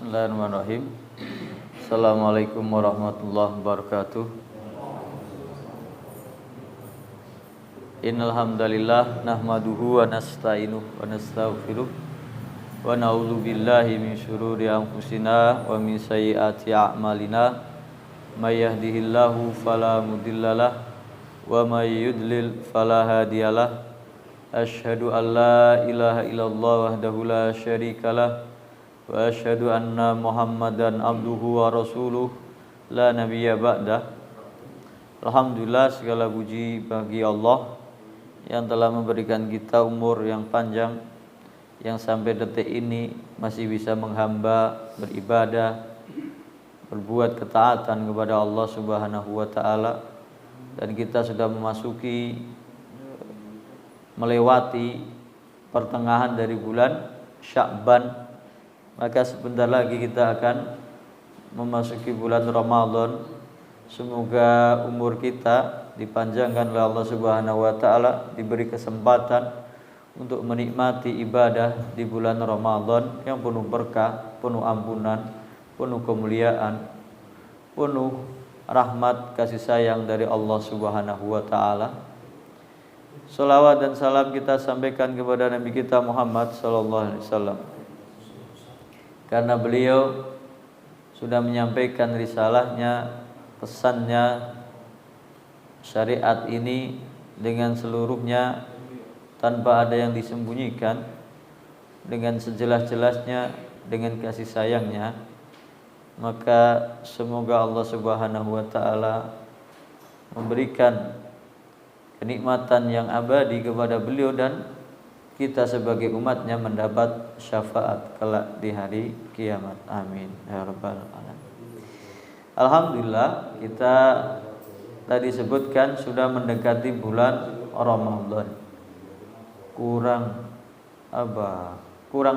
Bismillahirrahmanirrahim. Assalamualaikum warahmatullahi wabarakatuh. Innal hamdalillah nahmaduhu wa nasta'inuhu wa nastaghfiruh wa na'udzu billahi min syururi anfusina wa min sayyiati a'malina. May yahdihillahu fala mudhillalah wa may yudlil fala hadiyalah. Asyhadu an la ilaha illallah wahdahu la syarikalah wa asyhadu anna Muhammadan abduhu wa rasuluh la nabiyya ba'dah. Alhamdulillah, segala puji bagi Allah yang telah memberikan kita umur yang panjang, yang sampai detik ini masih bisa menghamba, beribadah, berbuat ketaatan kepada Allah Subhanahu wa taala, dan kita sudah melewati pertengahan dari bulan Sya'ban. Maka sebentar lagi kita akan memasuki bulan Ramadan. Semoga umur kita dipanjangkan oleh Allah Subhanahu wa taala, diberi kesempatan untuk menikmati ibadah di bulan Ramadan yang penuh berkah, penuh ampunan, penuh kemuliaan, penuh rahmat kasih sayang dari Allah Subhanahu wa taala. Salawat dan salam kita sampaikan kepada Nabi kita Muhammad sallallahu alaihi wasallam, karena beliau sudah menyampaikan risalahnya, pesannya, syariat ini dengan seluruhnya tanpa ada yang disembunyikan, dengan sejelas-jelasnya, dengan kasih sayangnya. Maka semoga Allah Subhanahu wa taala memberikan kenikmatan yang abadi kepada beliau dan kita sebagai umatnya mendapat syafaat kelak di hari kiamat. Amin ya rabbal alamin. Alhamdulillah, kita tadi sebutkan sudah mendekati bulan Ramadan. Kurang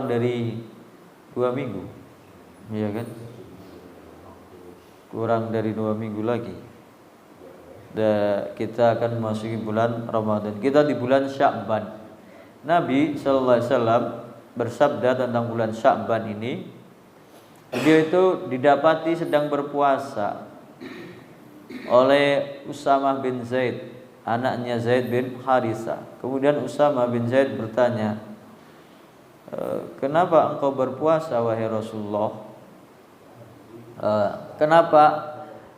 dari 2 minggu, iya kan? Kurang dari 2 minggu lagi kita akan memasuki bulan Ramadan. Kita di bulan Sya'ban. Nabi sallallahu alaihi wasallam bersabda tentang bulan Sya'ban ini, dia itu didapati sedang berpuasa oleh Usamah bin Zaid, anaknya Zaid bin Harisah. Kemudian Usamah bin Zaid bertanya, kenapa engkau berpuasa wahai Rasulullah? Kenapa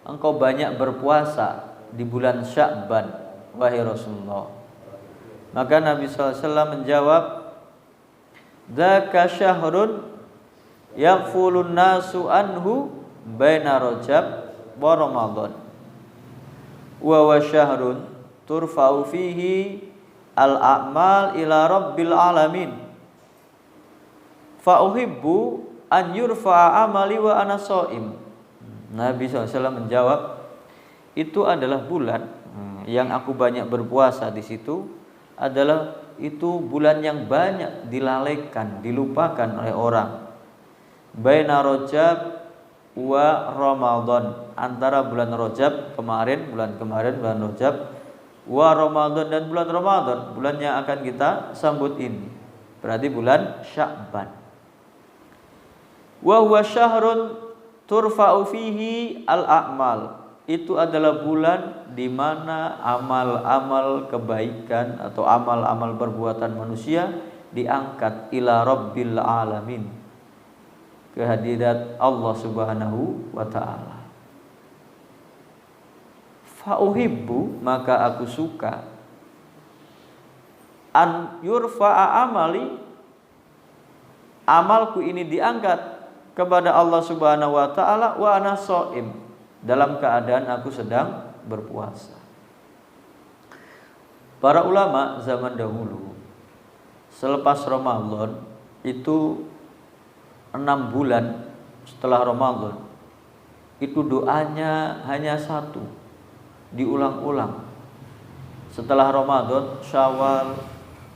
engkau banyak berpuasa di bulan Sya'ban wahai Rasulullah? Maka Nabi SAW menjawab, dzaka syahrun yaghfulun nasu anhu baina Rajab wa Ramadan wa syahrun turfa'u fihi al-a'mal ila rabbil alamin fa uhibbu an yurfa'a amali wa ana shaim. Nabi SAW menjawab, itu adalah bulan yang aku banyak berpuasa di situ, adalah itu bulan yang banyak dilalaikan, dilupakan oleh orang. Baina Rajab wa Ramadan, antara bulan Rajab kemarin, bulan Rajab, wa Ramadan, dan bulan Ramadan, bulan yang akan kita sambut ini, berarti bulan Sya'ban. Wa huwa syahrun turfa'u fihi al-a'mal, itu adalah bulan di mana amal-amal kebaikan atau amal-amal perbuatan manusia diangkat ila rabbil alamin, ke hadirat Allah Subhanahu wa taala. Fa uhibbu, maka aku suka, an yurfa'a amali, amalku ini diangkat kepada Allah Subhanahu wa taala wa ana shaim, dalam keadaan aku sedang berpuasa. Para ulama zaman dahulu, selepas Ramadan itu 6 bulan setelah Ramadan, itu doanya hanya satu, diulang-ulang. Setelah Ramadan, Syawal,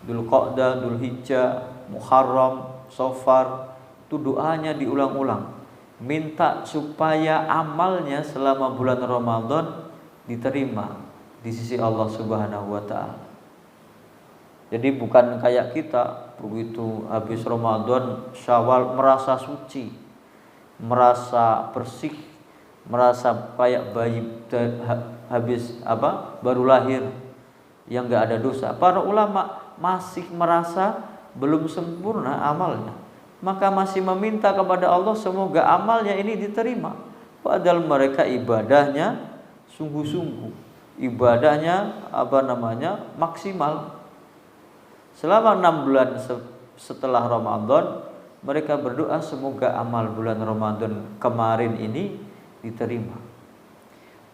Dzulqa'dah, Dzulhijjah, Muharram, Safar, itu doanya diulang-ulang, minta supaya amalnya selama bulan Ramadan diterima di sisi Allah Subhanahu wa taala. Jadi bukan kayak kita begitu habis Ramadan, Syawal merasa suci, merasa bersih, merasa kayak bayi habis baru lahir yang nggak ada dosa. Para ulama masih merasa belum sempurna amalnya, maka masih meminta kepada Allah semoga amalnya ini diterima. Padahal mereka ibadahnya sungguh-sungguh, ibadahnya maksimal. Selama 6 bulan setelah Ramadan, mereka berdoa semoga amal bulan Ramadan kemarin ini diterima.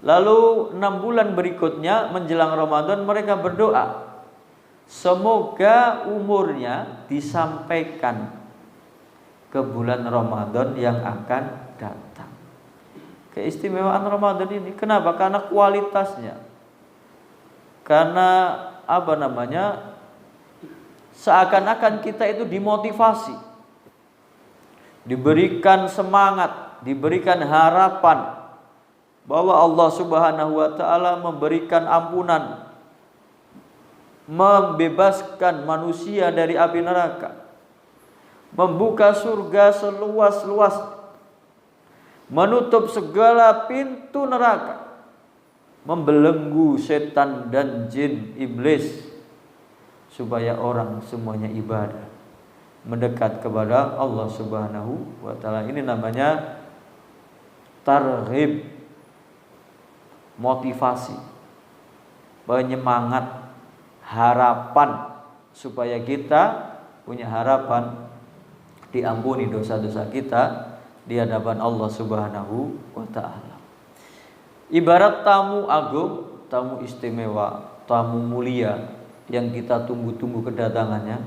Lalu 6 bulan berikutnya menjelang Ramadan, mereka berdoa semoga umurnya disampaikan ke bulan Ramadan yang akan datang. Keistimewaan Ramadan ini kenapa? Karena kualitasnya. Karena seakan-akan kita itu dimotivasi, diberikan semangat, diberikan harapan bahwa Allah Subhanahu wa taala memberikan ampunan, membebaskan manusia dari api neraka, membuka surga seluas-luas, menutup segala pintu neraka, membelenggu setan dan jin iblis, supaya orang semuanya ibadah, mendekat kepada Allah Subhanahu wa taala. Ini namanya targhib, motivasi, penyemangat, harapan, supaya kita punya harapan diampuni dosa-dosa kita di hadapan Allah Subhanahu wa taala. Ibarat tamu agung, tamu istimewa, tamu mulia yang kita tunggu-tunggu kedatangannya.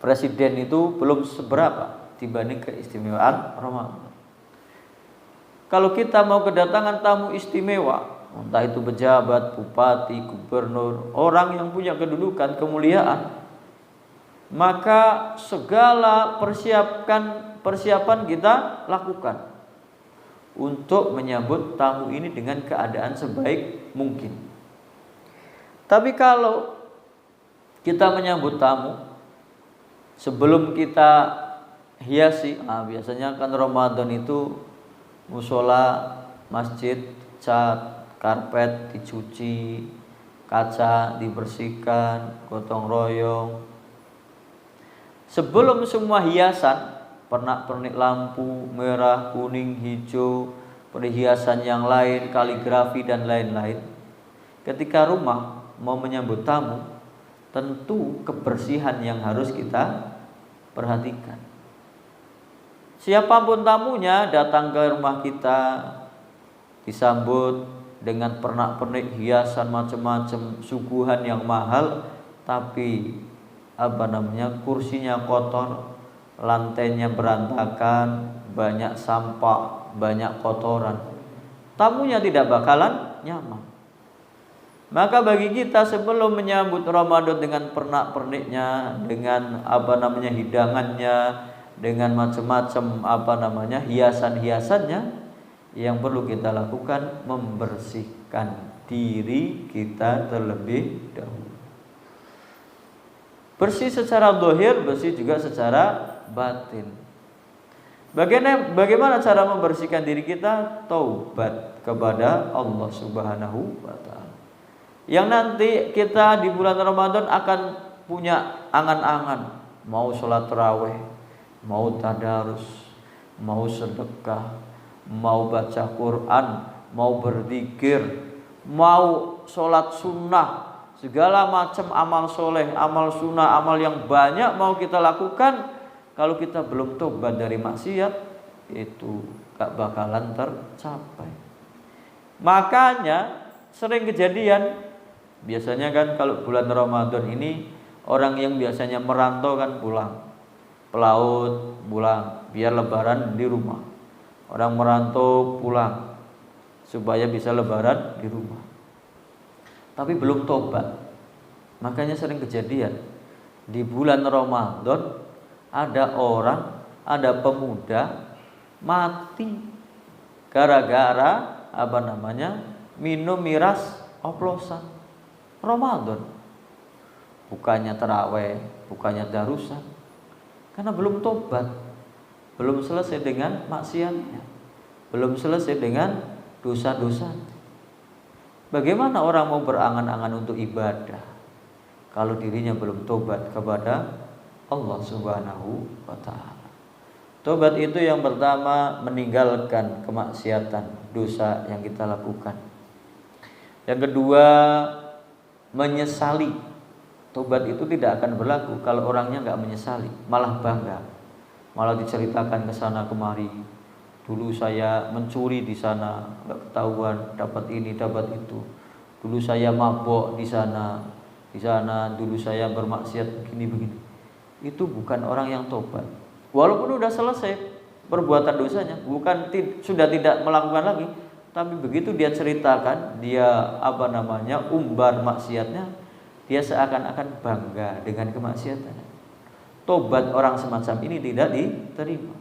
Presiden itu belum seberapa dibanding keistimewaan Ramadan. Kalau kita mau kedatangan tamu istimewa, entah itu pejabat, bupati, gubernur, orang yang punya kedudukan, kemuliaan, maka segala persiapan kita lakukan untuk menyambut tamu ini dengan keadaan sebaik mungkin. Tapi kalau kita menyambut tamu sebelum kita hiasi, biasanya kan Ramadan itu musola, masjid, cat, karpet dicuci, kaca dibersihkan, gotong royong. Sebelum semua hiasan, pernak-pernik lampu merah, kuning, hijau, perhiasan yang lain, kaligrafi dan lain-lain, ketika rumah mau menyambut tamu, tentu kebersihan yang harus kita perhatikan. Siapapun tamunya datang ke rumah kita, disambut dengan pernak-pernik hiasan macam-macam, suguhan yang mahal, tapi kursinya kotor, lantainya berantakan, banyak sampah, banyak kotoran, tamunya tidak bakalan nyaman. Maka bagi kita sebelum menyambut Ramadan dengan pernak-perniknya, dengan hidangannya, dengan macam-macam hiasan-hiasannya, yang perlu kita lakukan membersihkan diri kita terlebih dahulu. Bersih secara zahir, bersih juga secara batin. Bagaimana cara membersihkan diri kita? Taubat kepada Allah Subhanahu wa taala. Yang nanti kita di bulan Ramadan akan punya angan-angan, mau sholat tarawih, mau tadarus, mau sedekah, mau baca Quran, mau berzikir, mau sholat sunnah, segala macam amal soleh, amal sunnah, amal yang banyak mau kita lakukan. Kalau kita belum tobat dari maksiat, itu gak bakalan tercapai. Makanya sering kejadian, biasanya kan kalau bulan Ramadan ini orang yang biasanya merantau kan pulang, pelaut pulang biar lebaran di rumah. Orang merantau pulang supaya bisa lebaran di rumah, tapi belum tobat. Makanya sering kejadian di bulan Ramadan ada pemuda mati gara-gara minum miras oplosan Ramadan. Bukannya taraweh, bukannya darusan, karena belum tobat, belum selesai dengan maksiatnya, belum selesai dengan dosa-dosa. Bagaimana orang mau berangan-angan untuk ibadah kalau dirinya belum tobat kepada Allah Subhanahu wa ta'ala? Tobat itu yang pertama meninggalkan kemaksiatan, dosa yang kita lakukan. Yang kedua, menyesali. Tobat itu tidak akan berlaku kalau orangnya nggak menyesali, malah bangga, malah diceritakan ke sana kemari. Dulu saya mencuri di sana, nggak ketahuan, dapat ini, dapat itu. Dulu saya mabok di sana dulu saya bermaksiat begini. Itu bukan orang yang tobat. Walaupun sudah selesai perbuatan dosanya, sudah tidak melakukan lagi, tapi begitu dia ceritakan, dia umbar maksiatnya, dia seakan-akan bangga dengan kemaksiatannya. Tobat orang semacam ini tidak diterima.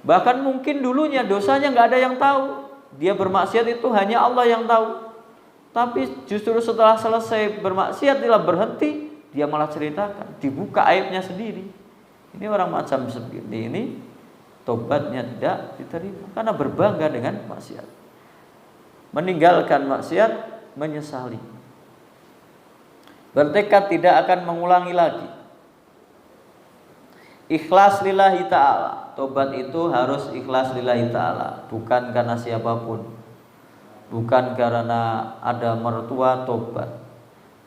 Bahkan mungkin dulunya dosanya nggak ada yang tahu, dia bermaksiat itu hanya Allah yang tahu. Tapi justru setelah selesai bermaksiat, dia berhenti, dia malah ceritakan, dibuka aibnya sendiri. Ini orang macam seperti ini, tobatnya tidak diterima karena berbangga dengan maksiat. Meninggalkan maksiat, menyesali, bertekad tidak akan mengulangi lagi. Ikhlas lillahi ta'ala. Tobat itu harus ikhlas lillahi ta'ala, bukan karena siapapun. Bukan karena ada mertua, tobat.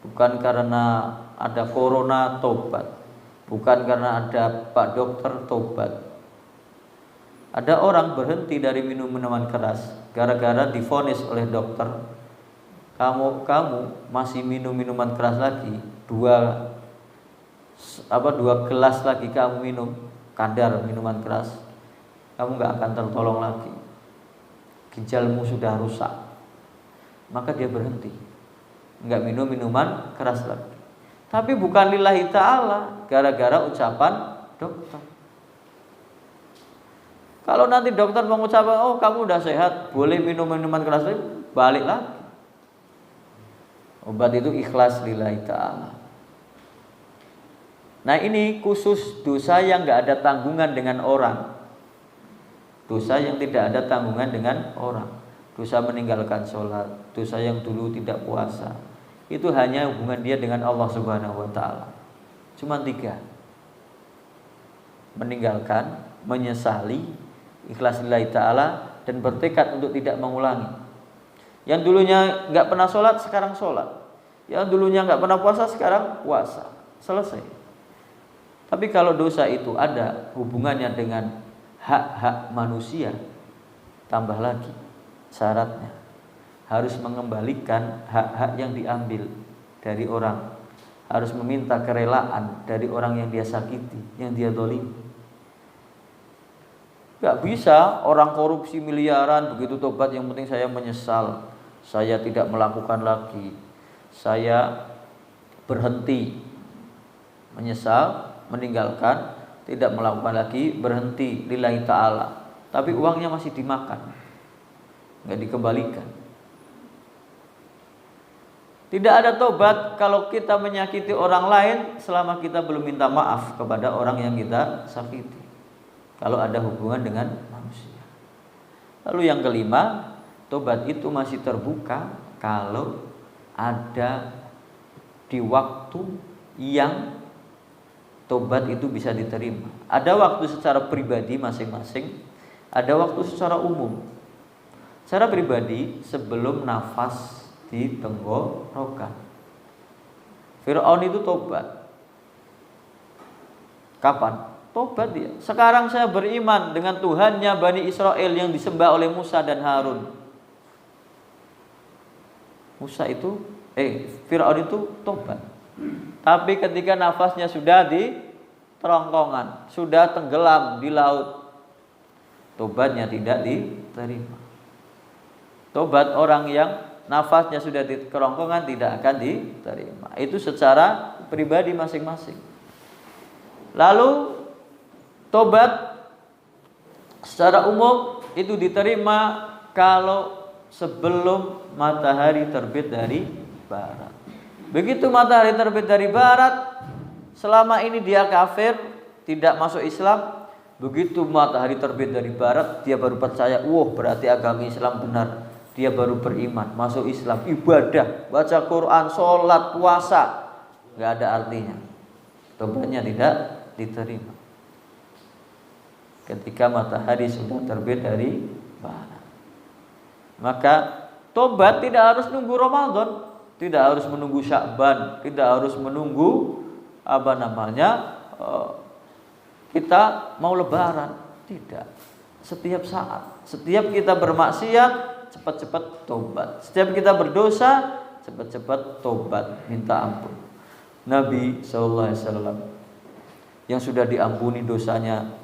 Bukan karena ada corona, tobat. Bukan karena ada Pak Dokter, tobat. Ada orang berhenti dari minum minuman keras gara-gara divonis oleh dokter, kamu masih minum minuman keras lagi, dua gelas lagi kamu minum kadar minuman keras, kamu gak akan tertolong lagi, ginjalmu sudah rusak. Maka dia berhenti, gak minum minuman keras lagi. Tapi bukan lillahi ta'ala, gara-gara ucapan dokter. Kalau nanti dokter mengucapkan, oh kamu udah sehat, boleh minum minuman keras lagi, balik lagi. Obat itu ikhlas lillahi ta'ala. Nah ini khusus dosa yang gak ada tanggungan dengan orang. Dosa yang tidak ada tanggungan dengan orang. Dosa meninggalkan sholat, dosa yang dulu tidak puasa, itu hanya hubungan dia dengan Allah Subhanahu wa ta'ala. Cuma 3. Meninggalkan, menyesali, ikhlas lillahi ta'ala, dan bertekad untuk tidak mengulangi. Yang dulunya gak pernah sholat, sekarang sholat. Yang dulunya gak pernah puasa, sekarang puasa. Selesai. Tapi kalau dosa itu ada hubungannya dengan hak-hak manusia, tambah lagi syaratnya harus mengembalikan hak-hak yang diambil dari orang, harus meminta kerelaan dari orang yang dia sakiti, yang dia zalimi. Gak bisa orang korupsi miliaran begitu tobat, yang penting saya menyesal, saya tidak melakukan lagi, saya berhenti, menyesal, meninggalkan, tidak melakukan lagi, berhenti lillahi ta'ala, tapi uangnya masih dimakan, gak dikembalikan. Tidak ada tobat kalau kita menyakiti orang lain selama kita belum minta maaf kepada orang yang kita sakiti, kalau ada hubungan dengan manusia. Lalu yang kelima, tobat itu masih terbuka kalau ada di waktu yang tobat itu bisa diterima. Ada waktu secara pribadi masing-masing, ada waktu secara umum. Secara pribadi sebelum nafas di tenggorokan. Fir'aun itu tobat. Kapan? Tobat dia. Sekarang saya beriman dengan Tuhannya Bani Israel yang disembah oleh Musa dan Harun. Fir'aun itu tobat. Tapi ketika nafasnya sudah di terongkongan, sudah tenggelam di laut, tobatnya tidak diterima. Tobat orang yang nafasnya sudah di kerongkongan tidak akan diterima. Itu secara pribadi masing-masing. Lalu tobat secara umum itu diterima kalau sebelum matahari terbit dari barat. Begitu matahari terbit dari barat, selama ini dia kafir, tidak masuk Islam, Begitu matahari terbit dari barat, dia baru percaya, wah berarti agama Islam benar. Dia baru beriman, masuk Islam, ibadah, baca Quran, sholat, puasa, nggak ada artinya. Tobatnya tidak diterima. Ketika matahari sudah terbit dari barat. Maka tobat tidak harus nunggu Ramadan, tidak harus menunggu Sya'ban, tidak harus menunggu kita mau lebaran, tidak. Setiap saat, setiap kita bermaksiat, cepat-cepat tobat. Setiap kita berdosa, cepat-cepat tobat, minta ampun. Nabi SAW yang sudah diampuni dosanya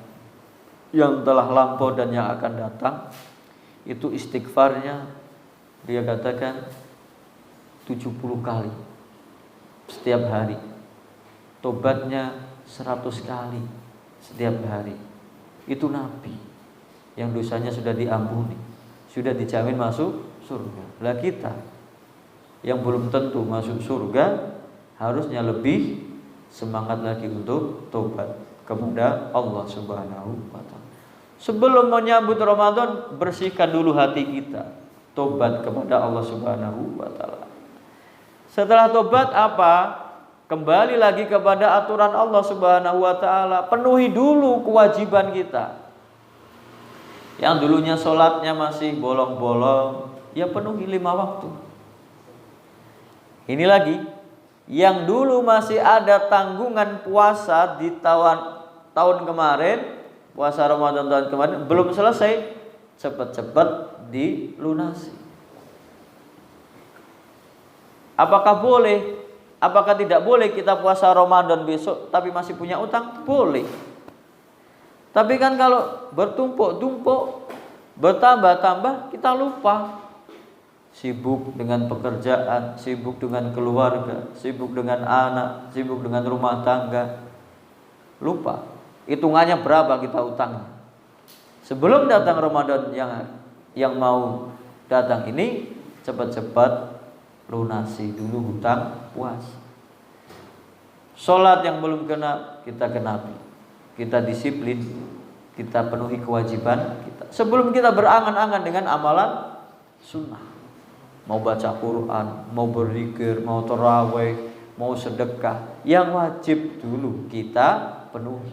yang telah lampau dan yang akan datang, itu istighfarnya dia katakan 70 kali setiap hari. Tobatnya 100 kali setiap hari. Itu Nabi yang dosanya sudah diampuni, sudah dijamin masuk surga. Lah kita yang belum tentu masuk surga harusnya lebih semangat lagi untuk tobat kepada Allah Subhanahu wa taala. Sebelum menyambut Ramadan, bersihkan dulu hati kita, tobat kepada Allah Subhanahu wa taala. Setelah tobat apa? Kembali lagi kepada aturan Allah Subhanahu wa taala, penuhi dulu kewajiban kita. Yang dulunya sholatnya masih bolong-bolong, ya penuhi 5 waktu. Ini lagi, yang dulu masih ada tanggungan puasa di tahun kemarin, puasa Ramadan tahun kemarin belum selesai, cepat-cepat dilunasi. Apakah boleh? Apakah tidak boleh kita puasa Ramadan besok tapi masih punya utang? Boleh. Tapi kan kalau bertumpuk-tumpuk, bertambah-tambah, kita lupa. Sibuk dengan pekerjaan, sibuk dengan keluarga, sibuk dengan anak, sibuk dengan rumah tangga. Lupa. Hitungannya berapa kita utang. Sebelum datang Ramadan yang mau datang ini, cepat-cepat lunasi dulu hutang puasa. Sholat yang belum kena, kita genapi. Kita disiplin, kita penuhi kewajiban kita. Sebelum kita berangan-angan dengan amalan sunnah, mau baca Quran, mau berzikir, mau tarawih, mau sedekah, yang wajib dulu kita penuhi.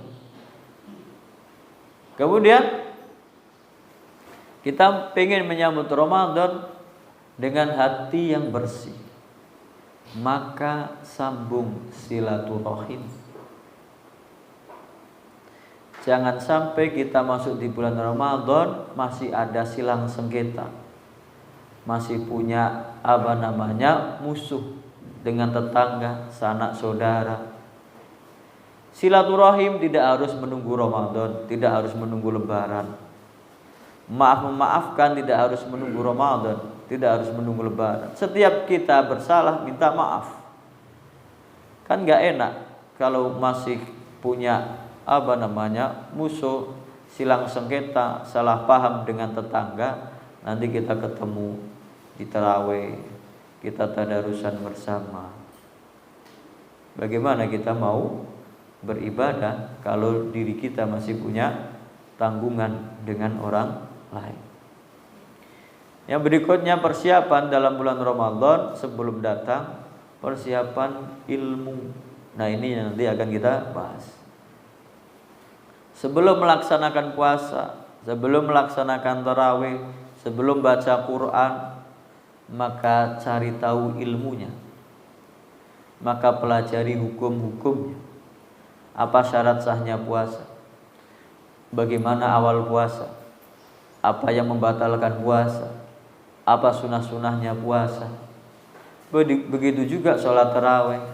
Kemudian kita pengen menyambut Ramadan dengan hati yang bersih, maka sambung silaturahim. Jangan sampai kita masuk di bulan Ramadan masih ada silang sengketa, masih punya musuh dengan tetangga, sanak saudara. Silaturahim tidak harus menunggu Ramadan, tidak harus menunggu Lebaran. Memaafkan tidak harus menunggu Ramadan, tidak harus menunggu Lebaran. Setiap kita bersalah minta maaf. Kan gak enak kalau masih punya musuh, silang sengketa, salah paham dengan tetangga. Nanti kita ketemu di tarawih, kita tadarusan bersama. Bagaimana kita mau beribadah kalau diri kita masih punya tanggungan dengan orang lain? Yang berikutnya, persiapan dalam bulan Ramadan sebelum datang, persiapan ilmu. Nah, ini nanti akan kita bahas. Sebelum melaksanakan puasa, sebelum melaksanakan tarawih, sebelum baca Quran, maka cari tahu ilmunya. Maka pelajari hukum-hukumnya. Apa syarat sahnya puasa? Bagaimana awal puasa? Apa yang membatalkan puasa? Apa sunah-sunahnya puasa? Begitu juga sholat tarawih,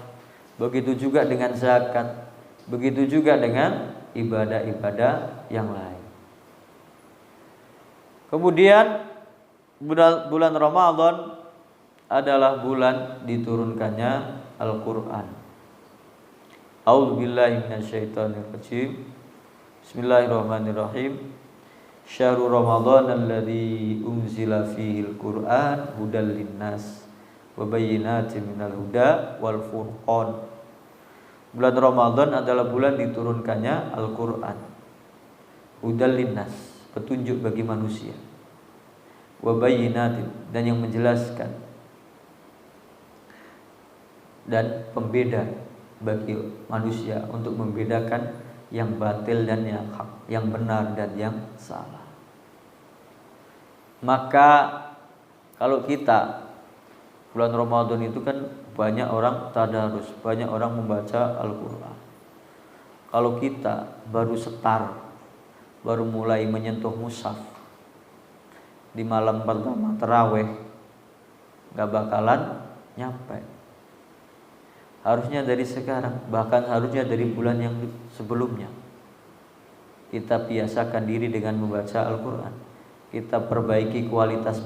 begitu juga dengan zakat, begitu juga dengan ibadah-ibadah yang lain. Kemudian bulan Ramadan adalah bulan diturunkannya Al-Quran. A'udzubillahi minasyaitonirrajim. Bismillahirrahmanirrahim. Syahrul Ramadan alladzi unzila fihil Qur'an hudal linnas wa bayyinatin minal huda wal furqan. Bulan Ramadan adalah bulan diturunkannya Al-Quran. hudal linnas, petunjuk bagi manusia, wa bayyinatin, dan yang menjelaskan, dan pembeda bagi manusia untuk membedakan yang batil dan yang hak, yang benar dan yang salah. Maka kalau kita bulan Ramadan itu kan banyak orang tadarus, banyak orang membaca Al-Quran. Kalau kita baru setar, baru mulai menyentuh mushaf di malam pertama taraweh, gak bakalan nyampe. Harusnya dari sekarang, bahkan harusnya dari bulan yang sebelumnya, kita biasakan diri dengan membaca Al-Quran. Kita perbaiki kualitas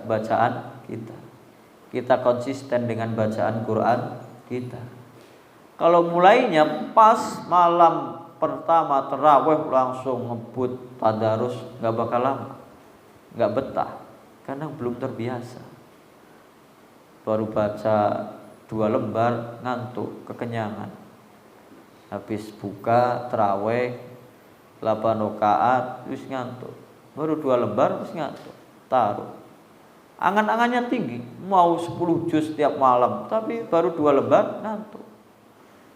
bacaan kita. Kita konsisten dengan bacaan Quran kita. Kalau mulainya pas malam pertama tarawih langsung ngebut tadarus, gak bakal lama, gak betah, karena belum terbiasa. Baru baca 2 lembar ngantuk, kekenyangan. Habis buka tarawih 8 rakaat terus ngantuk. Baru 2 lembar terus ngantuk. Taruh. Angan-angannya tinggi, mau 10 juz setiap malam, tapi baru 2 lembar ngantuk.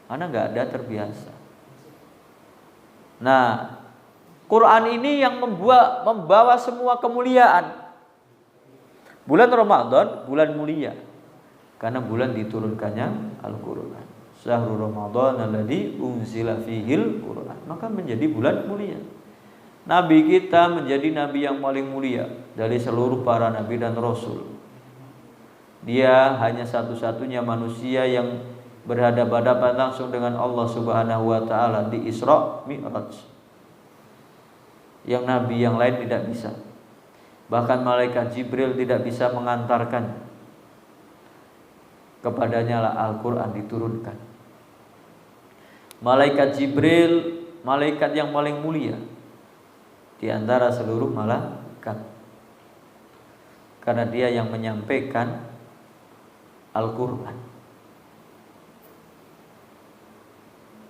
Karena enggak ada terbiasa. Nah, Quran ini yang membawa semua kemuliaan. Bulan Ramadan bulan mulia, karena bulan diturunkannya Al-Quran. Syahrul Ramadan alladzi unzila fihil Quran. Maka menjadi bulan mulia. Nabi kita menjadi nabi yang paling mulia dari seluruh para nabi dan rasul. Dia hanya satu-satunya manusia yang berhadapan-hadapan langsung dengan Allah Subhanahu wa taala di Isra Mi'raj. Yang nabi yang lain tidak bisa. Bahkan malaikat Jibril tidak bisa mengantarkan. Kepadanya lah Al-Quran diturunkan. Malaikat Jibril, malaikat yang paling mulia di antara seluruh malaikat, karena dia yang menyampaikan Al-Quran.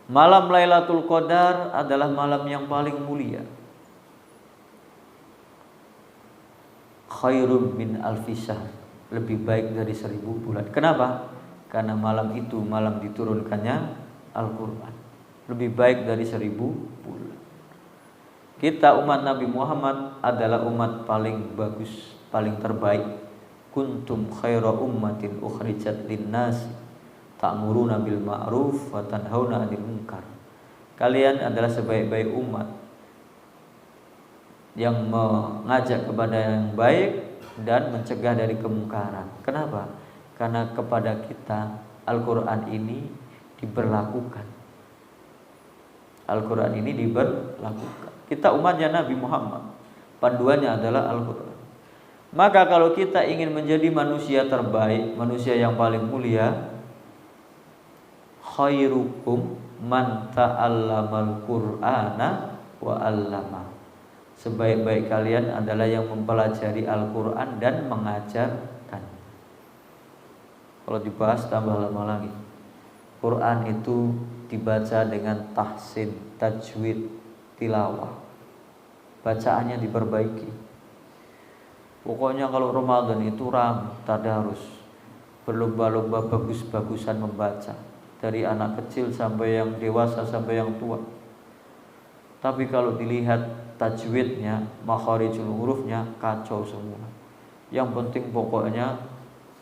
Malam Lailatul Qadar adalah malam yang paling mulia. Khairum min alfi syahr, lebih baik dari 1000 bulan. Kenapa? Karena malam itu malam diturunkannya Al-Quran. Lebih baik dari 1000 bulan. Kita umat Nabi Muhammad adalah umat paling bagus, paling terbaik. Kuntum khaira ummatin ukhrijat linnas ta'muruna bil ma'ruf wa tanhauna 'anil munkar. Kalian adalah sebaik-baik umat yang mengajak kepada yang baik dan mencegah dari kemungkaran. Kenapa? Karena kepada kita Al-Quran ini diberlakukan. Al-Quran ini diberlakukan. Kita umatnya Nabi Muhammad, panduannya adalah Al-Quran. Maka kalau kita ingin menjadi manusia terbaik, manusia yang paling mulia, khairukum man ta'allamal Qur'ana wa 'allama. Sebaik-baik kalian adalah yang mempelajari Al-Quran dan mengajarkan. Kalau dibahas tambah lama lagi. Quran itu dibaca dengan tahsin, tajwid, tilawah. Bacaannya diperbaiki. Pokoknya kalau Ramadan itu tadarus, berlomba-lomba bagus-bagusan membaca, dari anak kecil sampai yang dewasa sampai yang tua. Tapi kalau dilihat tajwidnya, makharijul hurufnya kacau semua. Yang penting pokoknya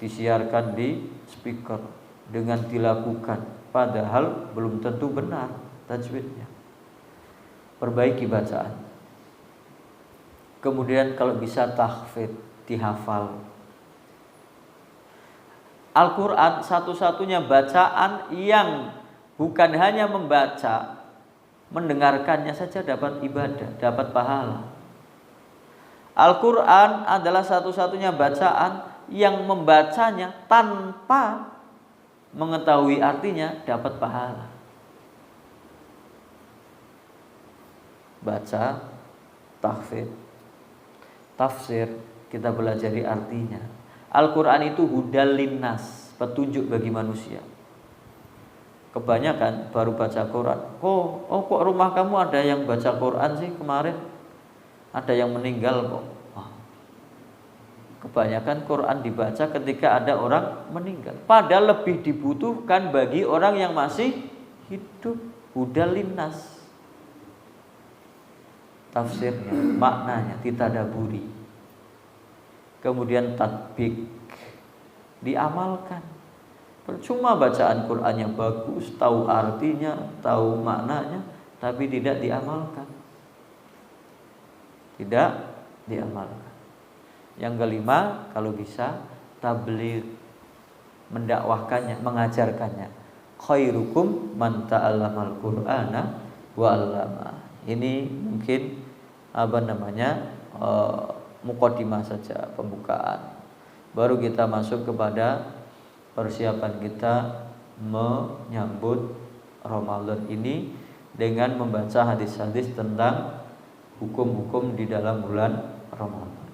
disiarkan di speaker dengan dilakukan, padahal belum tentu benar tajwidnya. Perbaiki bacaan. Kemudian kalau bisa tahfidz, dihafal. Al-Quran satu-satunya bacaan yang bukan hanya membaca, mendengarkannya saja dapat ibadah, dapat pahala. Al-Quran adalah satu-satunya bacaan yang membacanya tanpa mengetahui artinya dapat pahala. Baca, tahfidz, tafsir, kita belajari artinya. Al-Quran itu hudal linnas, petunjuk bagi manusia. Kebanyakan baru baca Quran. Kok rumah kamu ada yang baca Quran sih kemarin? Ada yang meninggal kok. Kebanyakan Quran dibaca ketika ada orang meninggal. Padahal lebih dibutuhkan bagi orang yang masih hidup. Hudal linnas. Tafsirnya, maknanya ditadaburi. Kemudian tatbik, diamalkan. Percuma bacaan Quran yang bagus, tahu artinya, tahu maknanya, tapi tidak diamalkan. Tidak diamalkan. Yang kelima, kalau bisa tabligh, mendakwahkannya, mengajarkannya. Khairukum man ta'allamal Qur'ana wa 'allama. Ini mungkin muqaddimah saja, pembukaan. Baru kita masuk kepada persiapan kita menyambut Ramadan ini dengan membaca hadis-hadis tentang hukum-hukum di dalam bulan Ramadan.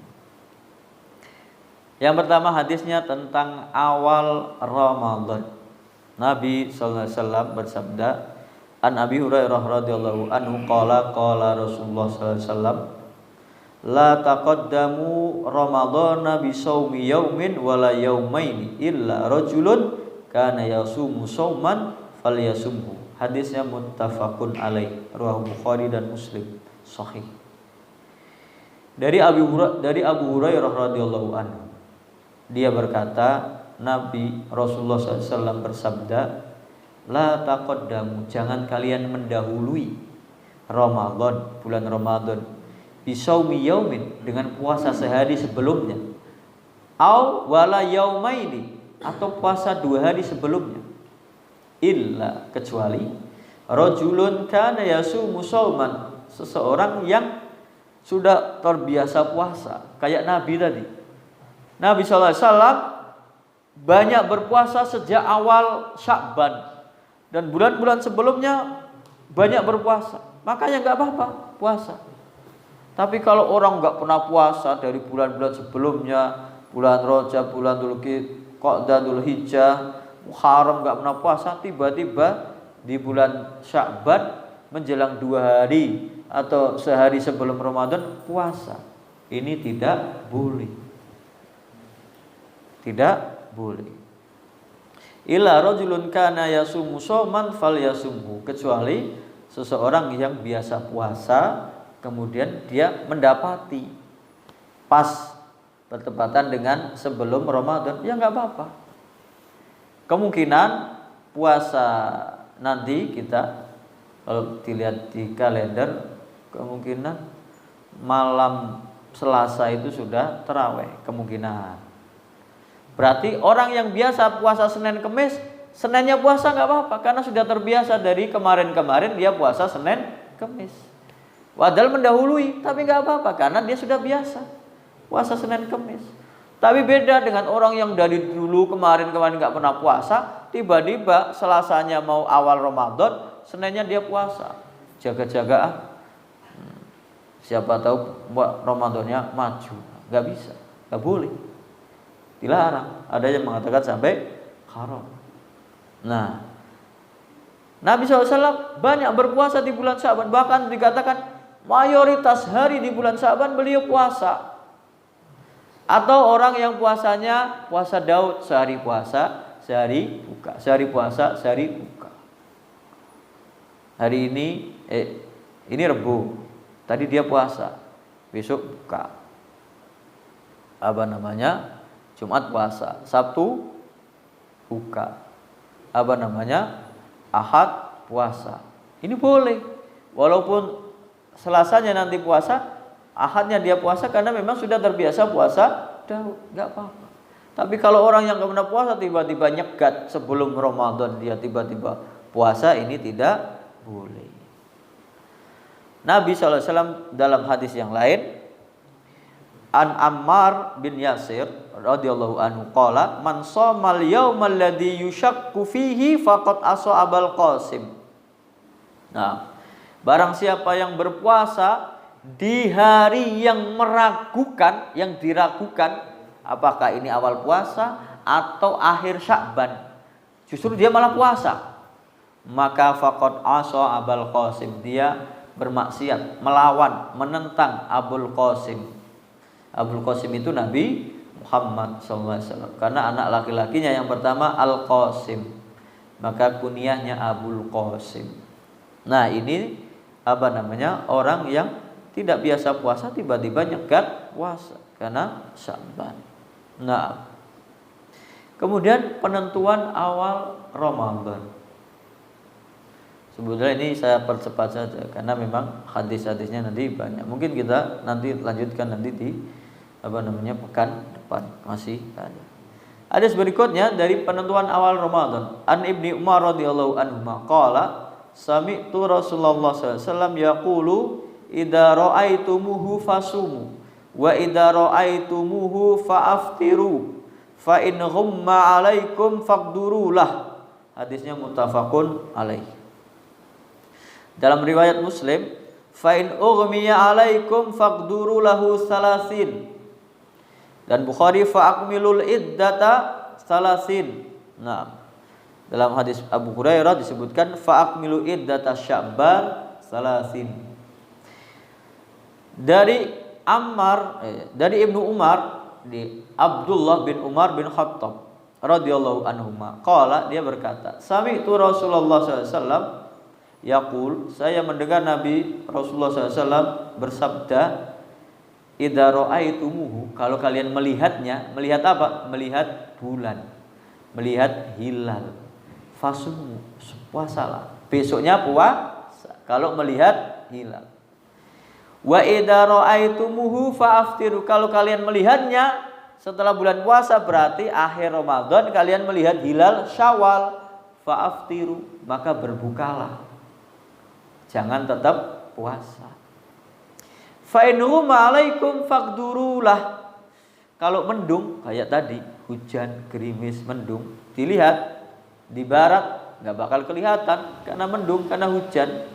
Yang pertama hadisnya tentang awal Ramadan. Nabi sallallahu alaihi wasallam bersabda, An Abi Hurairah radhiyallahu anhu qala Rasulullah sallallahu alaihi wasallam, la taqaddamu Ramadhana bi shaumi yaumin wala yaumaini illa rajulun kana yasumu shauman falyasumhu. Hadisnya muttafaqun alaih, riwayat Bukhari dan Muslim, sahih. Dari Abu Hurairah radhiyallahu anhu, dia berkata, Nabi Rasulullah SAW bersabda, la taqaddamu, jangan kalian mendahului Ramadan, bulan Ramadan, bisaumi yaumin, dengan puasa sehari sebelumnya, au wala yaumaini, atau puasa 2 hari sebelumnya, illa, kecuali rajulun kana yasumu shauman, seseorang yang sudah terbiasa puasa, kayak Nabi tadi. Nabi SAW banyak berpuasa sejak awal Sya'ban, dan bulan-bulan sebelumnya banyak berpuasa, makanya gak apa-apa puasa. Tapi kalau orang gak pernah puasa dari bulan-bulan sebelumnya, bulan Rajab, bulan Dzulqa'dah, Dzulhijjah, Muharram, gak pernah puasa, tiba-tiba di bulan Sya'ban menjelang 2 hari atau sehari sebelum Ramadan puasa, ini tidak boleh. Tidak boleh. Illa rajulun kana yasumu shauman falyasumhu, kecuali seseorang yang biasa puasa kemudian dia mendapati pas bertepatan dengan sebelum Ramadan, ya enggak apa-apa. Kemungkinan puasa nanti kita kalau dilihat di kalender, kemungkinan malam Selasa itu sudah tarawih, kemungkinan. Berarti orang yang biasa puasa Senin Kemis, Seninnya puasa nggak apa-apa, karena sudah terbiasa dari kemarin-kemarin dia puasa Senin Kemis. Padahal mendahului, tapi nggak apa-apa karena dia sudah biasa puasa Senin Kemis. Tapi beda dengan orang yang dari dulu kemarin-kemarin nggak pernah puasa, tiba-tiba Selasanya mau awal Ramadan, Seninnya dia puasa, jaga-jagaan. Siapa tahu Ramadannya maju, nggak bisa, nggak boleh. Dilarang. Ada yang mengatakan sampai haram. Nah, Nabi SAW banyak berpuasa di bulan Sya'ban. Bahkan dikatakan mayoritas hari di bulan Sya'ban beliau puasa. Atau orang yang puasanya puasa Daud, sehari puasa, sehari buka, sehari puasa, sehari buka. Hari ini Rebu. Tadi dia puasa, besok buka. Jumat puasa, Sabtu buka. Ahad puasa. Ini boleh. Walaupun Selasanya nanti puasa, Ahadnya dia puasa karena memang sudah terbiasa puasa Daud, enggak apa-apa. Tapi kalau orang yang enggak pernah puasa tiba-tiba nyegat sebelum Ramadan dia tiba-tiba puasa, ini tidak boleh. Nabi SAW dalam hadis yang lain, An Ammar bin Yasir radhiyallahu anhu qala, man shamal yaumal ladzi yushakku fihi faqad asa Abul Qasim. Nah, barang siapa yang berpuasa di hari yang meragukan, yang diragukan apakah ini awal puasa atau akhir Sya'ban, justru dia malah puasa, maka faqad asa Abul Qasim, dia bermaksiat, melawan, menentang Abul Qasim. Abul Qasim itu Nabi Muhammad SAW. Karena anak laki-lakinya yang pertama Al Qasim, maka kunyahnya Abul Qasim. Nah ini orang yang tidak biasa puasa tiba-tiba nyegat puasa karena Sya'ban. Nah, kemudian penentuan awal Ramadan. Sebetulnya ini saya percepat saja karena memang hadis-hadisnya nanti banyak. Mungkin kita nanti lanjutkan nanti di pekan depan masih ada. Hadis berikutnya dari penentuan awal Ramadan. An Ibni Umar radhiyallahu anhu qala sami'tu Rasulullah sallallahu alaihi wasallam yaqulu idza ra'aitumuhu fasumu wa idza ra'aitumuhu fa'aftiru fa in ghumma 'alaikum faqdurulah. Hadisnya muttafaqun alaih. Dalam riwayat Muslim, fa in ughmiya 'alaikum faqduru lahu salasin. Dan Bukhari fa akmilul iddata salasin. Nah, dalam hadis Abu Hurairah disebutkan fa akmilu iddata Sya'ban salasin. Dari Ibnu Umar, di Abdullah bin Umar bin Khattab radhiyallahu anhuma qala, dia berkata, sami'tu Rasulullah sallallahu alaihi wasallam yaqul, saya mendengar Nabi Rasulullah SAW bersabda, idza ra'aitumuhu, kalau kalian melihatnya, melihat apa? Melihat bulan, melihat hilal, fasumu, puasalah. Besoknya puasa kalau melihat hilal. Wa idza ra'aitumuhu fa'aftiru, kalau kalian melihatnya setelah bulan puasa berarti akhir Ramadan, kalian melihat hilal Syawal, fa'aftiru, maka berbukalah. Jangan tetap puasa. Fa in huma 'alaikum faqdurulah. Kalau mendung kayak tadi, hujan, gerimis, mendung, dilihat di barat enggak bakal kelihatan karena mendung, karena hujan.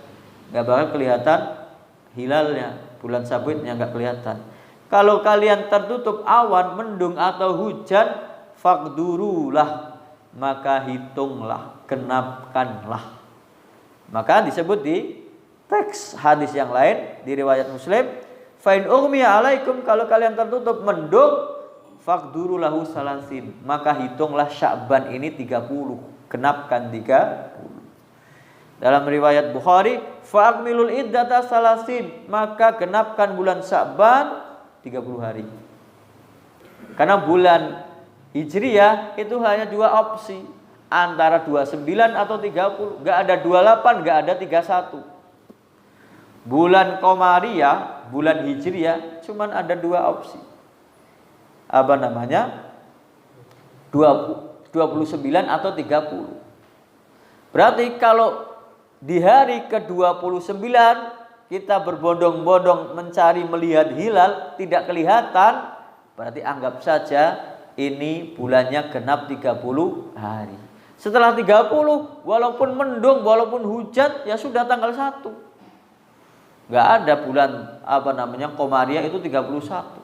Enggak bakal kelihatan hilalnya, bulan sabitnya enggak kelihatan. Kalau kalian tertutup awan, mendung atau hujan, faqdurulah, maka hitunglah, genapkanlah. Maka disebut di teks hadis yang lain di riwayat Muslim, fa in ughmiya 'alaikum, kalau kalian tertutup mendung, faqduru lahu salasin, maka hitunglah Sya'ban ini 30, genapkan 30. Dalam riwayat Bukhari, fa akmilul iddata salasin, maka genapkan bulan Sya'ban 30 hari. Karena bulan Hijriyah itu hanya dua opsi, antara 29 atau 30, enggak ada 28, enggak ada 31. Bulan Qamariyah, bulan Hijriyah cuman ada dua opsi. 29 atau 30. Berarti kalau di hari ke-29 kita berbondong-bondong mencari melihat hilal tidak kelihatan, berarti anggap saja ini bulannya genap 30 hari. Setelah 30, walaupun mendung, walaupun hujan, ya sudah tanggal 1. Enggak ada bulan Qamariyah itu 31.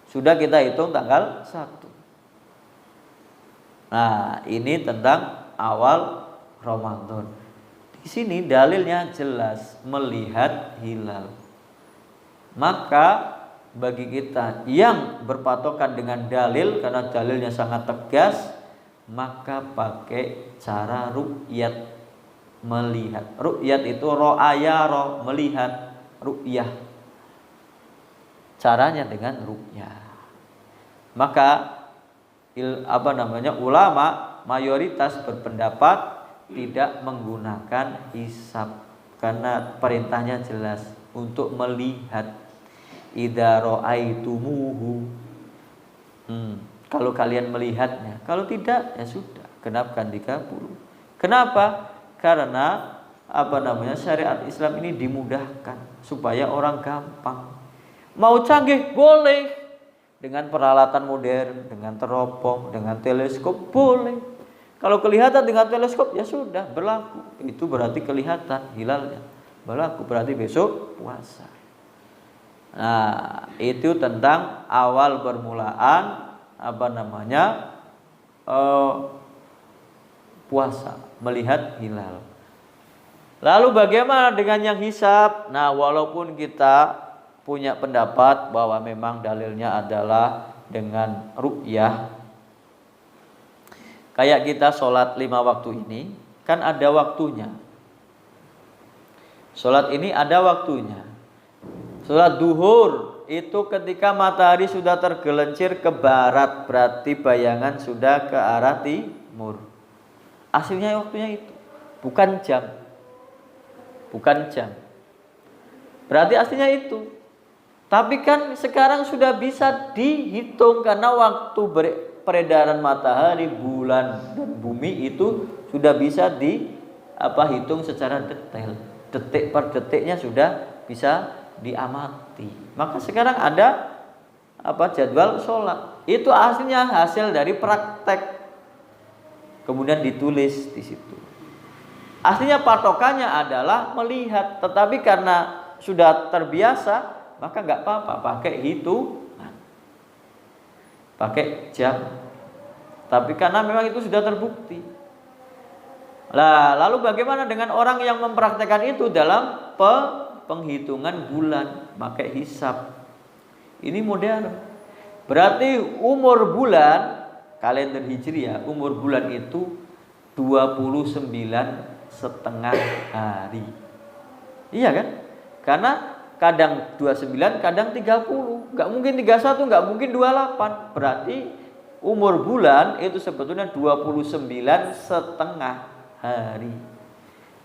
Sudah kita hitung tanggal 1. Nah, ini tentang awal Ramadan. Di sini dalilnya jelas, melihat hilal. Maka bagi kita yang berpatokan dengan dalil, karena dalilnya sangat tegas, maka pakai cara ru'yat, melihat. Ru'yat itu ro'ayaro, melihat, ru'yah. Caranya dengan ru'yah. Maka ulama mayoritas berpendapat tidak menggunakan hisab karena perintahnya jelas untuk melihat. Idza ra'aitumuhu, kalau kalian melihatnya. Kalau tidak, ya sudah, genapkan 30. Kenapa? Karena syariat Islam ini dimudahkan supaya orang gampang. Mau canggih boleh, dengan peralatan modern, dengan teropong, dengan teleskop boleh. Kalau kelihatan dengan teleskop ya sudah berlaku. Itu berarti kelihatan hilalnya. Berlaku berarti besok puasa. Nah, itu tentang awal permulaan puasa, melihat hilal. Lalu bagaimana dengan yang hisab? Nah, walaupun kita punya pendapat bahwa memang dalilnya adalah dengan ru'yah. Kayak kita sholat 5 waktu ini, kan ada waktunya. Sholat ini ada waktunya. Sholat duhur itu ketika matahari sudah tergelincir ke barat, berarti bayangan sudah ke arah timur. Aslinya waktunya itu, bukan jam. Bukan jam. Berarti aslinya itu. Tapi kan sekarang sudah bisa dihitung karena waktu peredaran matahari, bulan, dan bumi itu sudah bisa hitung secara detail. Detik per detiknya sudah bisa diamati. Maka sekarang ada jadwal sholat. Itu aslinya hasil dari praktek. Kemudian ditulis di situ. Aslinya patokannya adalah melihat, tetapi karena sudah terbiasa, maka nggak apa-apa pakai hitungan, pakai jam. Tapi karena memang itu sudah terbukti. Lalu bagaimana dengan orang yang mempraktekkan itu dalam penghitungan bulan, pakai hisab? Ini modern. Berarti umur bulan, kalender Hijriah, umur bulan itu 29,5 hari. Iya kan? Karena kadang 29, kadang 30. Enggak mungkin 31, enggak mungkin 28. Berarti umur bulan itu sebetulnya 29,5 hari.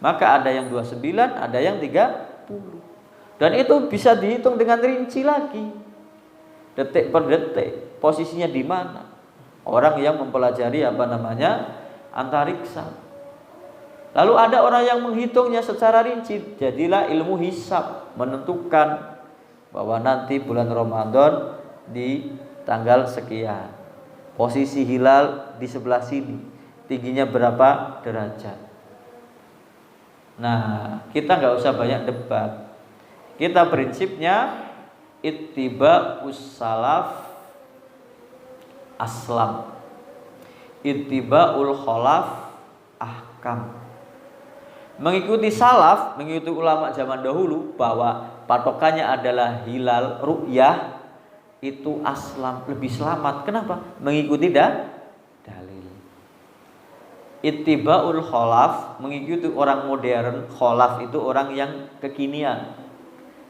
Maka ada yang 29, ada yang 30. Dan itu bisa dihitung dengan rinci lagi. Detik per detik, posisinya di mana. Orang yang mempelajari antariksa. Lalu ada orang yang menghitungnya secara rinci. Jadilah ilmu hisab menentukan bahwa nanti bulan Ramadan di tanggal sekian. Posisi hilal di sebelah sini. Tingginya berapa derajat. Nah, kita nggak usah banyak debat. Kita prinsipnya ittiba'us salaf aslam, ittiba'ul khalaf ahkam. Mengikuti salaf, mengikuti ulama zaman dahulu bahwa patokannya adalah hilal ru'yah, itu aslam, lebih selamat. Kenapa? Mengikuti dalil. Ittiba'ul khalaf, mengikuti orang modern. Khalaf itu orang yang kekinian,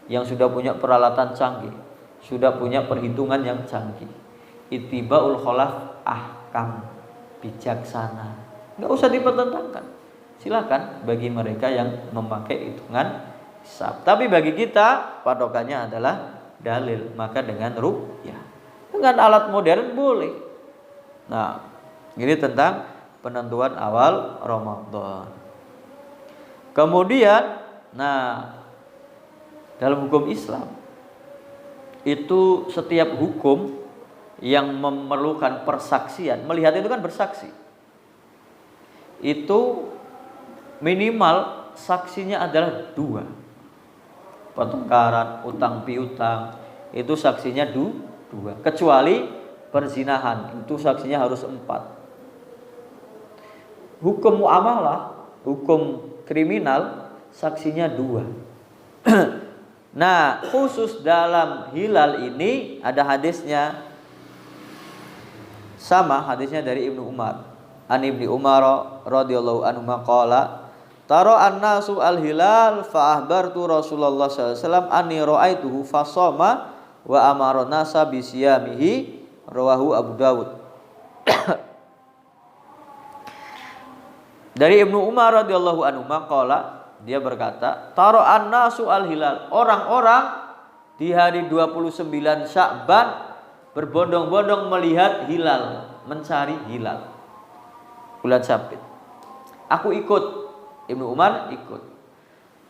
yang sudah punya peralatan canggih, sudah punya perhitungan yang canggih. Ittiba'ul khalaf ahkam, bijaksana. Enggak usah dipertentangkan. Silakan bagi mereka yang memakai hitungan hisab. Tapi bagi kita patokannya adalah dalil. Maka dengan ru'yah. Dengan alat modern boleh. Nah, ini tentang penentuan awal Ramadan. Kemudian, dalam hukum Islam itu setiap hukum yang memerlukan persaksian, melihat itu kan bersaksi, itu minimal saksinya adalah 2. Pertengkaran, utang piutang, itu saksinya 2. Kecuali perzinahan, itu saksinya harus 4. Hukum muamalah, hukum kriminal, saksinya 2. Nah, khusus dalam hilal ini ada hadisnya. Sama hadisnya dari Ibnu Umar. An Ibnu Umar radhiyallahu anhu qala tara an-nasu al-hilal fa ahbartu Rasulullah sallallahu alaihi wasallam anni ra'aituhu fa shoma wa amara nasa bi siyamihi, rawahu Abu Dawud. Dari Ibnu Umar radhiyallahu anhu qala, dia berkata, tara an-nasu al-hilal, orang-orang di hari 29 Sya'ban berbondong-bondong melihat hilal, mencari hilal bulan Syabit. Aku ikut, Ibnu Umar ikut.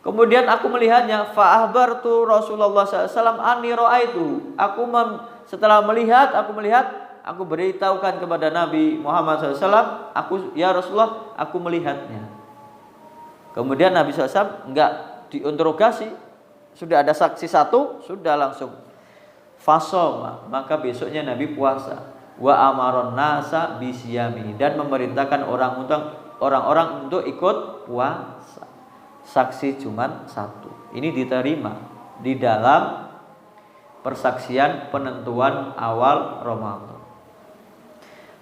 Kemudian aku melihatnya, fa ahbartu Rasulullah SAW anni ra'aitu. Setelah melihat, aku beritahukan kepada Nabi Muhammad SAW, ya Rasulullah, aku melihatnya. Kemudian Nabi SAW enggak diinterogasi, sudah ada saksi 1, sudah langsung fasoma, maka besoknya Nabi puasa. Wa amaron nasa bisyami, dan memerintahkan orang-orang untuk ikut puasa. saksi cuman satu. Ini diterima di dalam persaksian penentuan awal Ramadan.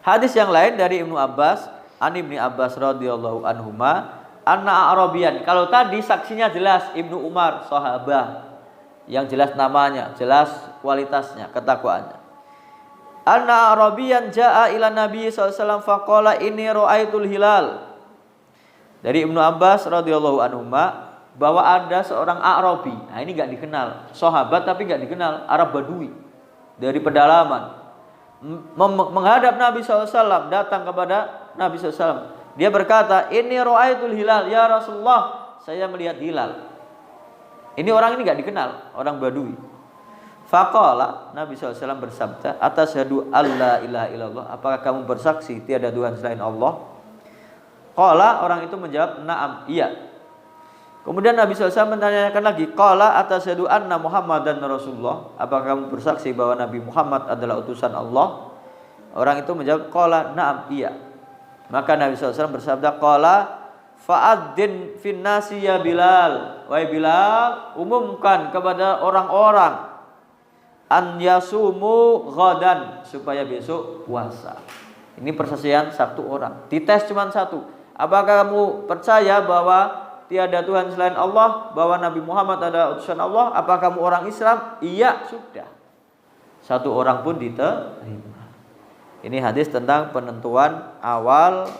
Hadis yang lain dari Ibnu Abbas, Ibnu Abbas radhiyallahu anhuma, anna Arabian. Kalau tadi saksinya jelas Ibnu Umar, sahabat yang jelas namanya, jelas kualitasnya, ketakwaannya. Anna Arabian jaa ila Nabi sallallahu alaihi wasallam faqala inni ra'aitul hilal. Dari Ibnu Abbas radhiyallahu anhuma bahwa ada seorang Arabi. Nah, ini enggak dikenal, sahabat tapi enggak dikenal, Arab Badui dari pedalaman. Menghadap Nabi SAW, datang kepada Nabi SAW. Dia berkata, ini ra'aitul hilal, ya Rasulullah, saya melihat hilal. Ini orang ini gak dikenal, orang Badui. Faqala, Nabi SAW bersabda, atasyhadu alla ilaha illallah, apakah kamu bersaksi tiada Tuhan selain Allah? Qala, orang itu menjawab, na'am, iya. Kemudian Nabi SAW menanyakan lagi, qala atasyhadu anna Muhammadan Rasulullah, apakah kamu bersaksi bahwa Nabi Muhammad adalah utusan Allah? Orang itu menjawab, qala na'am, iya. Maka Nabi SAW bersabda, qala fa'adzin finnasi ya Bilal, wahai Bilal, umumkan kepada orang-orang an yasumu ghadan, supaya besok puasa. Ini persaksian satu orang, dites cuma satu. Apakah kamu percaya bahwa tiada Tuhan selain Allah, bahwa Nabi Muhammad adalah utusan Allah? Apakah kamu orang Islam? Iya, sudah. Satu orang pun diterima. Ini hadis tentang penentuan awal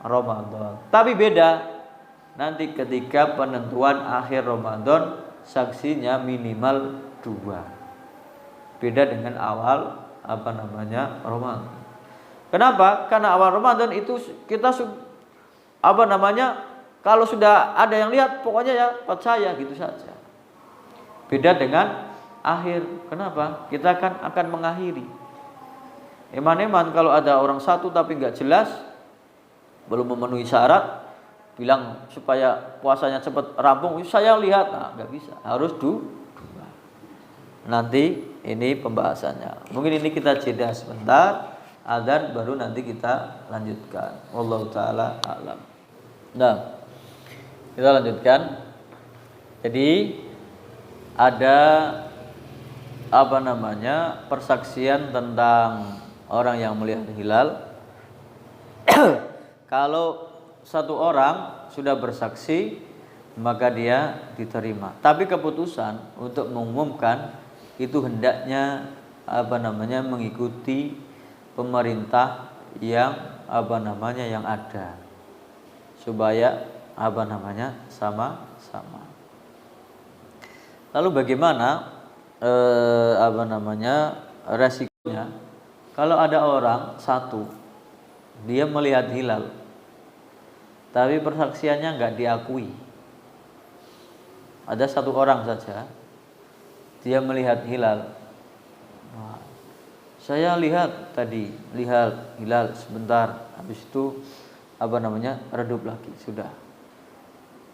Ramadan. Tapi beda nanti ketika penentuan akhir Ramadan, saksinya minimal 2. Beda dengan awal Ramadan. Kenapa? Karena awal Ramadan itu kita kalau sudah ada yang lihat, pokoknya ya percaya gitu saja. Beda dengan akhir. Kenapa? Kita akan mengakhiri. Eman-eman kalau ada orang satu tapi nggak jelas, belum memenuhi syarat, bilang supaya puasanya cepat rampung, saya lihat, nggak bisa. Harus 2. Nanti ini pembahasannya. Mungkin ini kita jeda sebentar, adzan baru nanti kita lanjutkan. Wallahu taala a'lam. Nah, kita lanjutkan. Jadi ada persaksian tentang orang yang melihat hilal. Kalau satu orang sudah bersaksi, maka dia diterima. Tapi keputusan untuk mengumumkan itu hendaknya mengikuti pemerintah yang yang ada, supaya sama-sama. Lalu bagaimana resikonya kalau ada orang satu dia melihat hilal tapi persaksiannya enggak diakui? Ada satu orang saja dia melihat hilal. Saya lihat tadi, lihat hilal sebentar, habis itu redup lagi, sudah.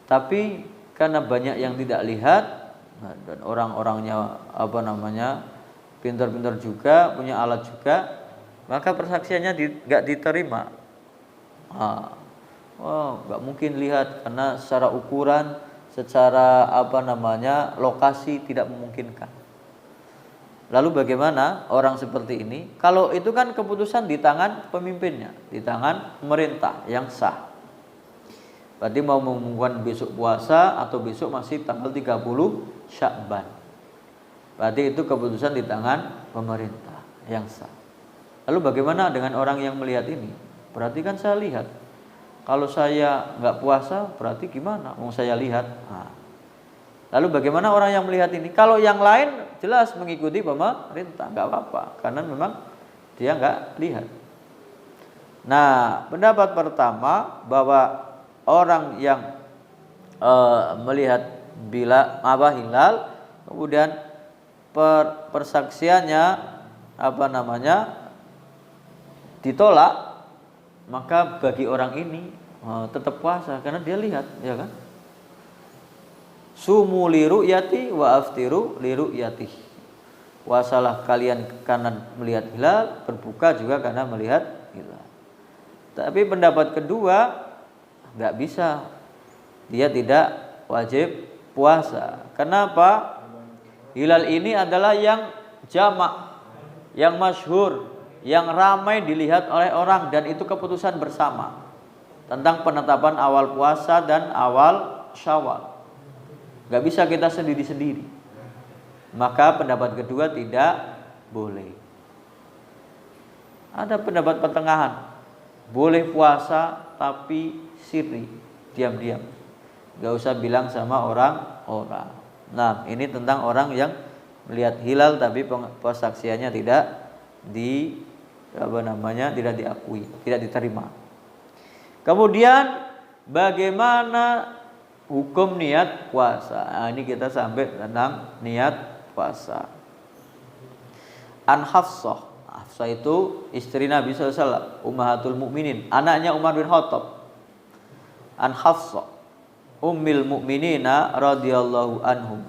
Tapi karena banyak yang tidak lihat, dan orang-orangnya pintar-pintar juga, punya alat juga, maka persaksiannya enggak diterima. Enggak mungkin lihat karena secara ukuran, secara lokasi tidak memungkinkan. Lalu bagaimana orang seperti ini? Kalau itu kan keputusan di tangan pemimpinnya, di tangan pemerintah yang sah. Berarti mau mengumumkan besok puasa atau besok masih tanggal 30 Sya'ban. Berarti itu keputusan di tangan pemerintah yang sah. Lalu bagaimana dengan orang yang melihat ini? Berarti kan saya lihat. Kalau saya nggak puasa, berarti gimana? Mau saya lihat. Lalu bagaimana orang yang melihat ini? Kalau yang lain jelas mengikuti pemerintah, nggak apa-apa, karena memang dia nggak lihat. Nah, pendapat pertama bahwa orang yang melihat hilal, kemudian persaksiannya ditolak, maka bagi orang ini tetap puasa karena dia lihat, ya kan? Sumu li ru'yati wa aftiru li ru'yati. Puasalah kalian karena melihat hilal, berbuka juga karena melihat hilal. Tapi pendapat kedua enggak bisa dia tidak wajib puasa. Kenapa? Hilal ini adalah yang jamak, yang masyhur, yang ramai dilihat oleh orang, dan itu keputusan bersama tentang penetapan awal puasa dan awal Syawal. Gak bisa kita sendiri-sendiri. Maka pendapat kedua tidak boleh. Ada pendapat pertengahan, boleh puasa tapi sirri, diam-diam, gak usah bilang sama orang-orang. Nah, ini tentang orang yang melihat hilal tapi persaksiannya tidak tidak diakui, tidak diterima. Kemudian bagaimana hukum niat puasa? Nah, ini kita sampai tentang niat puasa. An Hafsah. Hafsah itu istri Nabi SAW, Ummahatul Mukminin, anaknya Umar bin Khattab. An Hafsah Ummil Mukminina radhiyallahu anhum,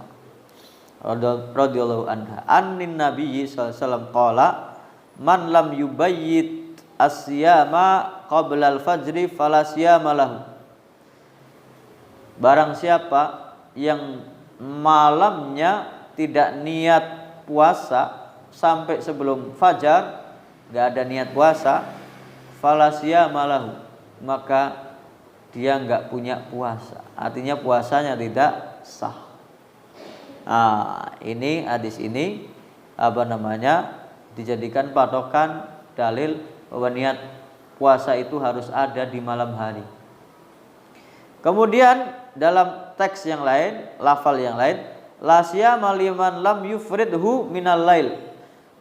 radhiyallahu anha, annin Nabi SAW qala man lam yubayyit asyama qabla al-fajri fala siyama lahu. Barang siapa yang malamnya tidak niat puasa sampai sebelum fajar, gak ada niat puasa, fala siyama lahu, maka dia gak punya puasa. Artinya puasanya tidak sah. Nah, ini hadis ini dijadikan patokan dalil bahwa niat puasa itu harus ada di malam hari. Kemudian dalam teks yang lain, lafal yang lain, la siyama liman lam yufridhu minal lail.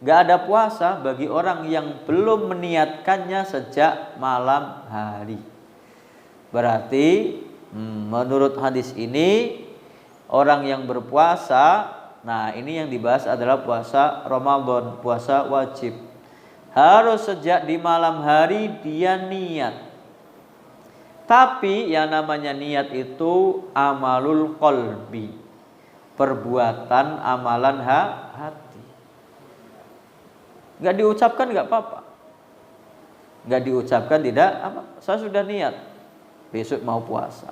Gak ada puasa bagi orang yang belum meniatkannya sejak malam hari. Berarti menurut hadis ini orang yang berpuasa, nah ini yang dibahas adalah puasa Ramadan, puasa wajib. Harus sejak di malam hari dia niat. Tapi yang namanya niat itu amalul qalbi, perbuatan amalan hati. Gak diucapkan gak apa-apa. Gak diucapkan tidak apa, saya sudah niat besok mau puasa.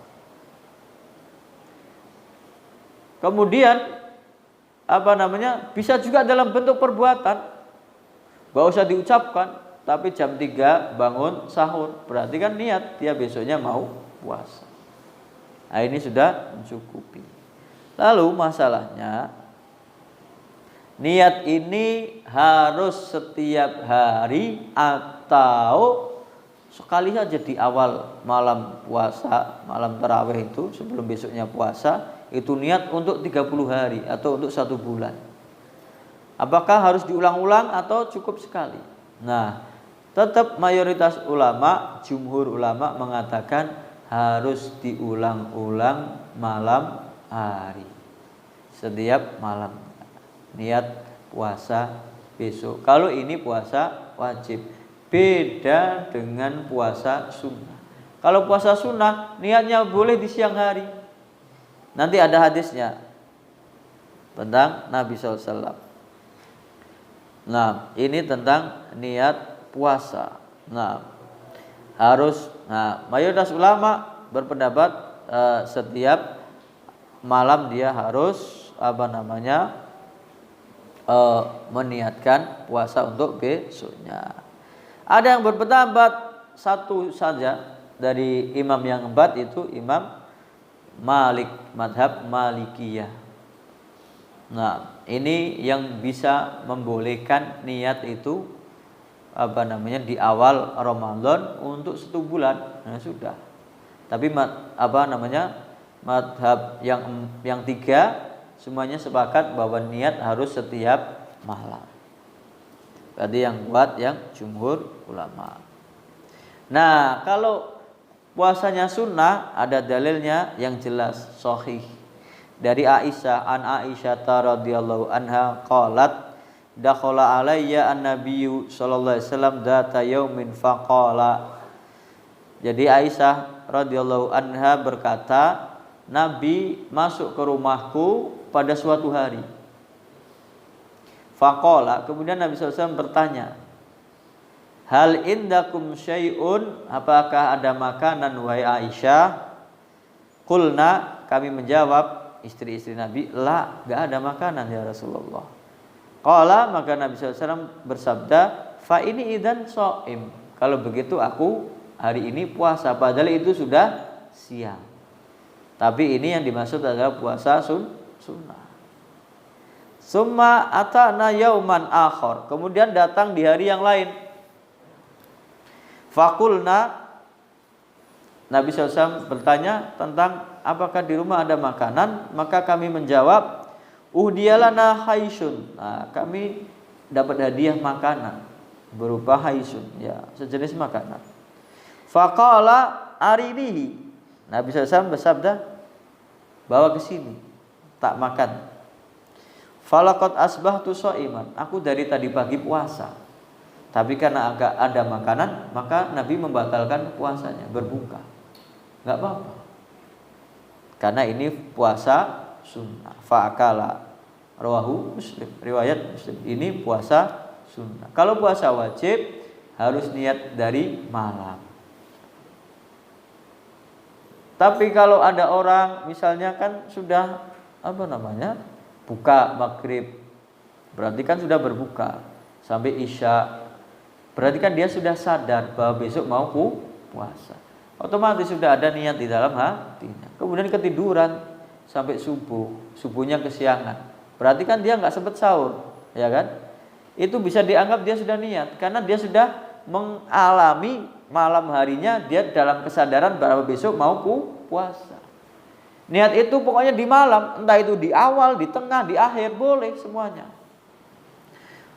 Kemudian bisa juga dalam bentuk perbuatan, gak usah diucapkan, tapi jam 3 bangun sahur, berarti kan niat dia besoknya mau puasa. Nah, ini sudah mencukupi. Lalu masalahnya, niat ini harus setiap hari atau sekali saja di awal malam puasa, malam tarawih itu sebelum besoknya puasa, itu niat untuk 30 hari atau untuk 1 bulan. Apakah harus diulang-ulang atau cukup sekali? Nah, tetap mayoritas ulama, jumhur ulama mengatakan harus diulang-ulang malam hari. Setiap malam niat puasa besok. Kalau ini puasa wajib, beda dengan puasa sunnah. Kalau puasa sunnah niatnya boleh di siang hari. Nanti ada hadisnya tentang Nabi SAW. Nah, ini tentang niat puasa. Mayoritas ulama berpendapat setiap malam dia harus meniatkan puasa untuk besoknya. Ada yang berpendapat satu saja dari imam yang keempat, itu Imam Malik, madhab Malikiyah. Nah, ini yang bisa membolehkan niat itu di awal Ramadan untuk 1 bulan. Nah, sudah. Tapi madhab yang 3 semuanya sepakat bahwa niat harus setiap malam. Berarti yang kuat yang jumhur ulama. Nah, kalau puasanya sunnah ada dalilnya yang jelas sahih dari Aisyah, an Aisyah radhiyallahu anha qalat dakhala alayya an-nabiyyu sallallahu alaihi wasallam dzata yaumin faqala. Jadi Aisyah radhiyallahu anha berkata, Nabi masuk ke rumahku pada suatu hari. Faqala, kemudian Nabi SAW bertanya, hal indakum syai'un, apakah ada makanan wahai Aisyah? Qulna, kami menjawab, istri-istri Nabi, la, enggak ada makanan ya Rasulullah. Qala, maka Nabi SAW bersabda, fa ini idzan shaim. Kalau begitu aku hari ini puasa, padahal itu sudah siang. Tapi ini yang dimaksud adalah puasa sunnah. Summa atana yauman akhar. Kemudian datang di hari yang lain. Fakulna, Nabi SAW bertanya tentang apakah di rumah ada makanan. Maka kami menjawab, uhdiyalana haisun. Nah, kami dapat hadiah makanan berupa haisun, ya, sejenis makanan. Faqala arinihi. Nabi SAW bersabda, bawa ke sini, tak makan. Falaqad asbahtu shaiman. Aku dari tadi pagi puasa. Tapi karena agak ada makanan, maka Nabi membatalkan puasanya, berbuka. Enggak apa-apa. Karena ini puasa sunnah. Fa'akala. Rawahu Muslim, riwayat Muslim. Ini puasa sunnah. Kalau puasa wajib harus niat dari malam. Tapi kalau ada orang misalnya kan sudah buka maghrib, berarti kan sudah berbuka sampai isya, berarti kan dia sudah sadar bahwa besok mau puasa. Otomatis sudah ada niat di dalam hatinya. Kemudian ketiduran sampai subuhnya kesiangan, berarti kan dia nggak sempat sahur, ya kan? Itu bisa dianggap dia sudah niat karena dia sudah mengalami malam harinya, dia dalam kesadaran bahwa besok mau puasa. Niat itu pokoknya di malam, entah itu di awal, di tengah, di akhir, boleh semuanya.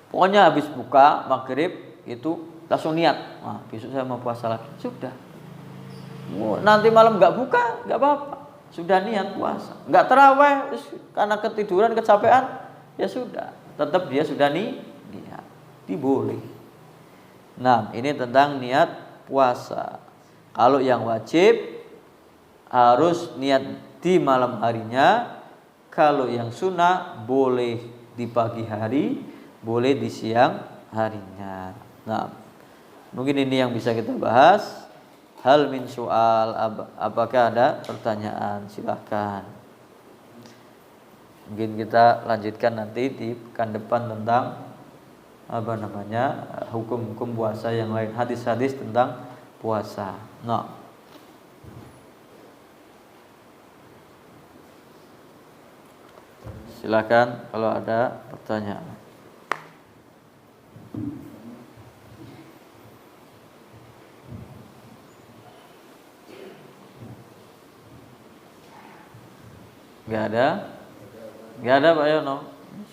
Pokoknya habis buka maghrib itu langsung niat, nah, besok saya mau puasa lagi. Sudah. Nanti malam nggak buka, nggak apa-apa. Sudah niat puasa. Nggak terawih karena ketiduran, kecapean, ya sudah. Tetap dia sudah niat. Diboleh. Nah, ini tentang niat puasa. Kalau yang wajib harus niat di malam harinya. Kalau yang sunnah boleh di pagi hari, boleh di siang harinya. Nah, mungkin ini yang bisa kita bahas. Hal min soal, apakah ada pertanyaan? Silahkan. Mungkin kita lanjutkan nanti di pekan depan tentang hukum-hukum puasa yang lain, hadis-hadis tentang puasa. Nah, silakan kalau ada pertanyaan. Enggak ada Pak Yono.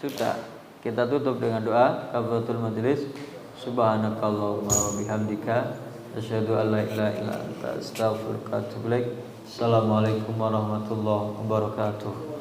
Sudah. Kita tutup dengan doa kafaratul majelis. Subhanakallahumma wa bihamdika asyhadu an la ilaha illa anta astaghfiruka wa atubu ilaik. Assalamualaikum warahmatullahi wabarakatuh.